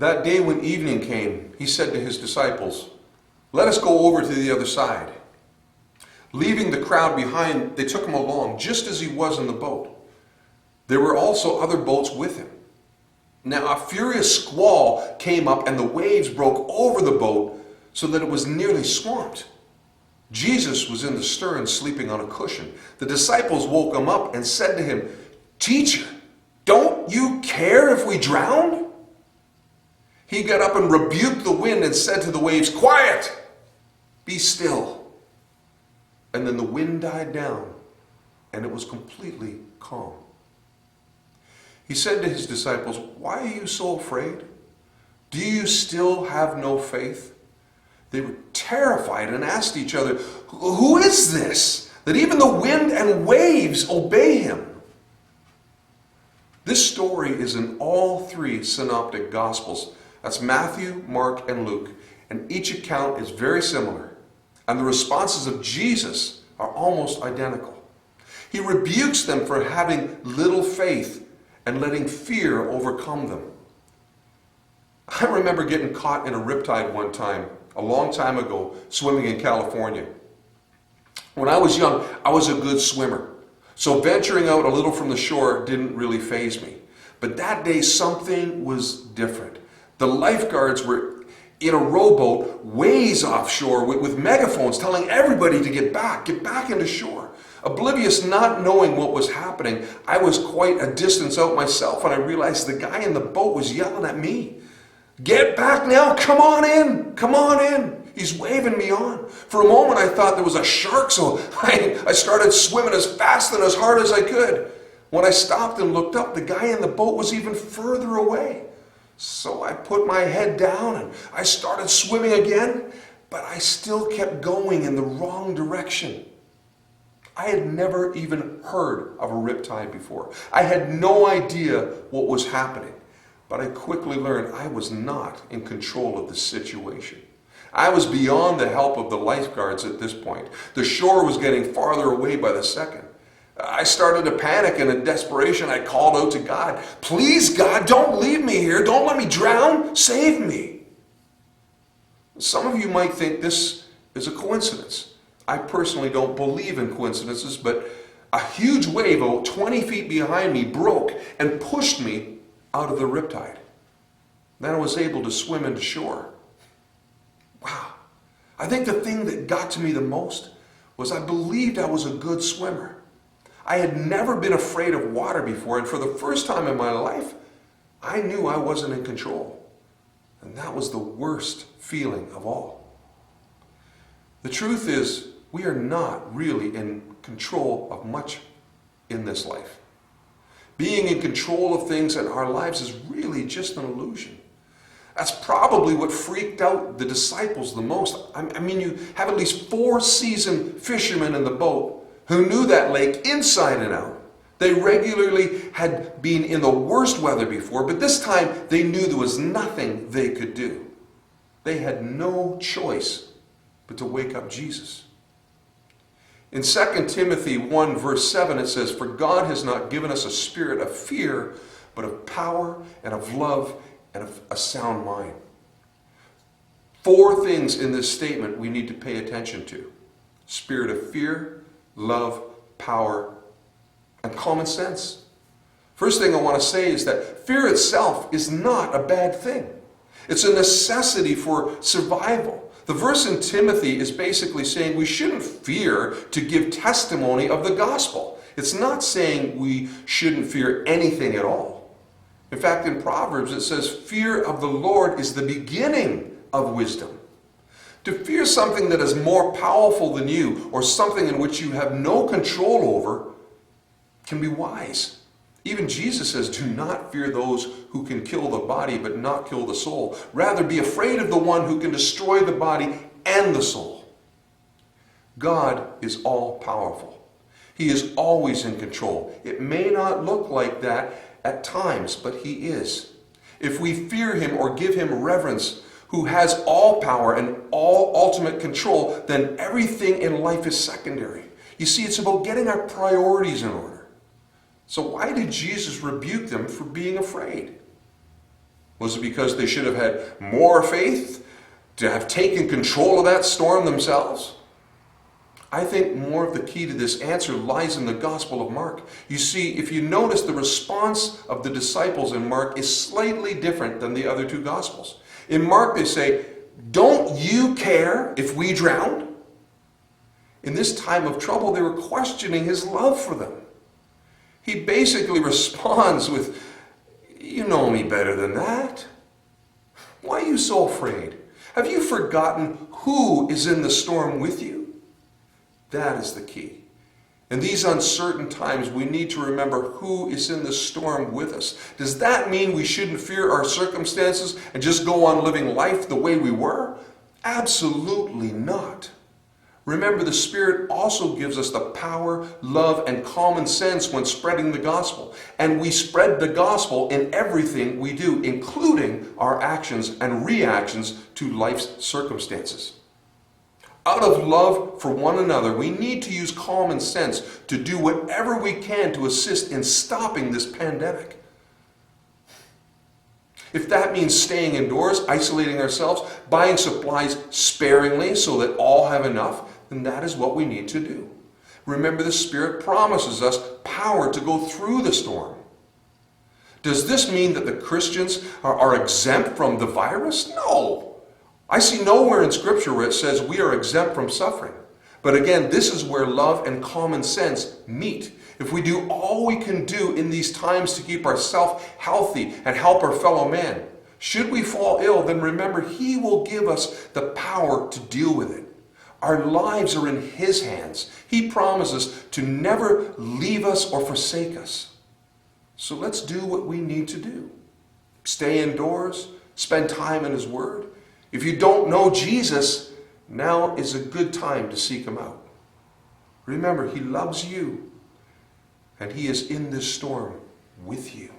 That day when evening came, he said to his disciples, "Let us go over to the other side." Leaving the crowd behind, they took him along, just as he was in the boat. There were also other boats with him. Now a furious squall came up, and the waves broke over the boat so that it was nearly swamped. Jesus was in the stern, sleeping on a cushion. The disciples woke him up and said to him, "Teacher, don't you care if we drown?" He got up and rebuked the wind and said to the waves, "Quiet, be still." And then the wind died down, and it was completely calm. He said to his disciples, "Why are you so afraid? Do you still have no faith?" They were terrified and asked each other, "Who is this, that even the wind and waves obey him?" This story is in all three synoptic gospels. That's Matthew, Mark, and Luke. And each account is very similar. And the responses of Jesus are almost identical. He rebukes them for having little faith and letting fear overcome them. I remember getting caught in a riptide one time, a long time ago, swimming in California. When I was young, I was a good swimmer. So venturing out a little from the shore didn't really faze me. But that day, something was different. The lifeguards were in a rowboat ways offshore with megaphones telling everybody to get back into shore. Oblivious, not knowing what was happening, I was quite a distance out myself, and I realized the guy in the boat was yelling at me. "Get back now, come on in, come on in." He's waving me on. For a moment I thought there was a shark, so I started swimming as fast and as hard as I could. When I stopped and looked up, the guy in the boat was even further away. So I put my head down and I started swimming again, but I still kept going in the wrong direction. I had never even heard of a riptide before. I had no idea what was happening, but I quickly learned I was not in control of the situation. I was beyond the help of the lifeguards at this point. The shore was getting farther away by the second. I started to panic, and in desperation I called out to God, "Please, God, don't leave me here. Don't let me drown. Save me." Some of you might think this is a coincidence. I personally don't believe in coincidences, but a huge wave about 20 feet behind me broke and pushed me out of the riptide. Then I was able to swim into shore. Wow. I think the thing that got to me the most was I believed I was a good swimmer. I had never been afraid of water before, and for the first time in my life, I knew I wasn't in control. And that was the worst feeling of all. The truth is, we are not really in control of much in this life. Being in control of things in our lives is really just an illusion. That's probably what freaked out the disciples the most. I mean, you have at least 4 seasoned fishermen in the boat who knew that lake inside and out. They regularly had been in the worst weather before, but this time they knew there was nothing they could do. They had no choice but to wake up Jesus. In 2 Timothy 1 verse 7 it says, "For God has not given us a spirit of fear, but of power and of love and of a sound mind." 4 things in this statement we need to pay attention to: spirit of fear, love, power, and common sense. First thing I want to say is that fear itself is not a bad thing. It's a necessity for survival. The verse in Timothy is basically saying we shouldn't fear to give testimony of the gospel. It's not saying we shouldn't fear anything at all. In fact, in Proverbs it says, "Fear of the Lord is the beginning of wisdom." To fear something that is more powerful than you, or something in which you have no control over, can be wise. Even Jesus says, "Do not fear those who can kill the body but not kill the soul. Rather be afraid of the one who can destroy the body and the soul." God is all powerful. He is always in control. It may not look like that at times, but He is. If we fear Him or give Him reverence, who has all power and all ultimate control, then everything in life is secondary. You see, it's about getting our priorities in order. So why did Jesus rebuke them for being afraid? Was it because they should have had more faith to have taken control of that storm themselves? I think more of the key to this answer lies in the Gospel of Mark. You see, if you notice, the response of the disciples in Mark is slightly different than the other two Gospels. In Mark, they say, "Don't you care if we drown?" In this time of trouble, they were questioning his love for them. He basically responds with, "You know me better than that. Why are you so afraid? Have you forgotten who is in the storm with you?" That is the key. In these uncertain times, we need to remember who is in the storm with us. Does that mean we shouldn't fear our circumstances and just go on living life the way we were? Absolutely not. Remember, the Spirit also gives us the power, love, and common sense when spreading the gospel. And we spread the gospel in everything we do, including our actions and reactions to life's circumstances. Out of love for one another, we need to use common sense to do whatever we can to assist in stopping this pandemic. If that means staying indoors, isolating ourselves, buying supplies sparingly so that all have enough, then that is what we need to do. Remember, the Spirit promises us power to go through the storm. Does this mean that the Christians are exempt from the virus? No. I see nowhere in Scripture where it says we are exempt from suffering. But again, this is where love and common sense meet. If we do all we can do in these times to keep ourselves healthy and help our fellow man, should we fall ill, then remember He will give us the power to deal with it. Our lives are in His hands. He promises to never leave us or forsake us. So let's do what we need to do. Stay indoors, spend time in His Word. If you don't know Jesus, now is a good time to seek Him out. Remember, He loves you, and He is in this storm with you.